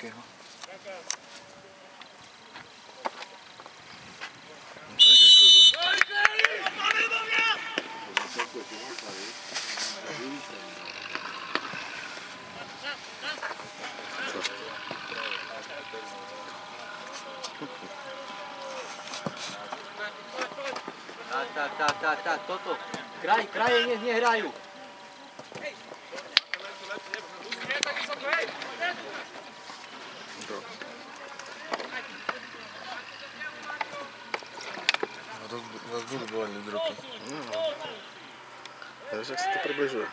takého. Tak, toto. Kraje nech nehrajú. Vás budú bolieť ruky. Takže ak sa to približuje.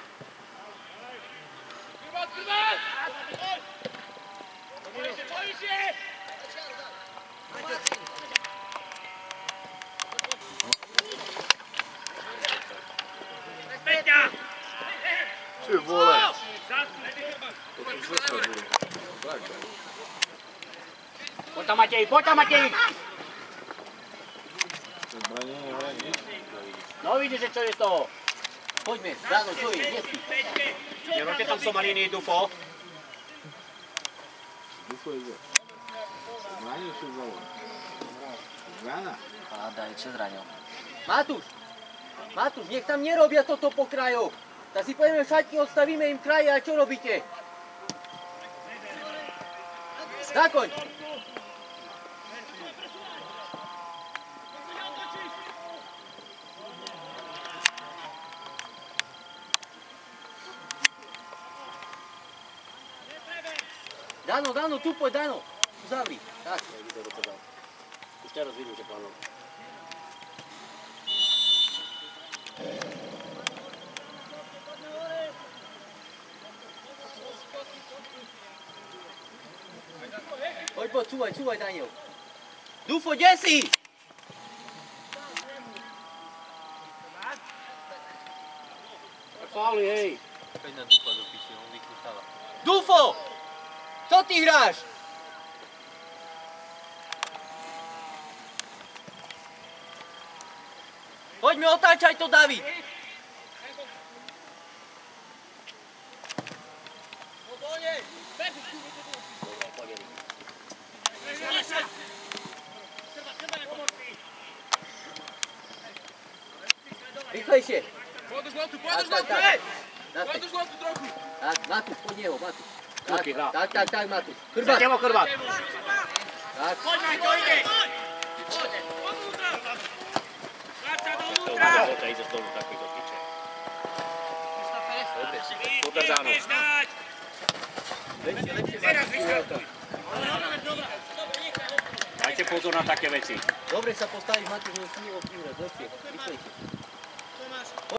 Ty vole! Poď tam Matej! No vidíš, čo je to? Poďme, Dano, čo je? Nespí. Nerobte tam somaliny, Dufo. Dufo ide. Zranil sa zalo. Zrana. Daj, čo zranil? Matúš, nech tam nerobia toto po krajoch. Tak si pojeme šatky, odstavíme im kraje a čo robíte? Zakoň! Dano, tu poď, Dano. Zavri. Tak. Už teraz vidím, že plánom. Poď, cúvaj, Daniel. Dufo, kde si? Fauli, hej. Poď na Dufa do piči, on vykrústava. Dufo! Čo ty hráš? Poďme, otáčaj to, David. Rýchlejšie. Pôjdeš loptu trochu. Tak, Matúš, poď jeho, Matúš. Ruky, hrá. Tak, Matúš. Chrbát. Tak. Poď, to ide. Poď. Vráť sa dovnútra. To ide z dolu taký do piče. Dobre, Záno. Teraz vyštartuj. Dajte pozor na také veci. Dobre sa postavíš, Matúš, že si neho prírať. Lepšie, rýchlejšie.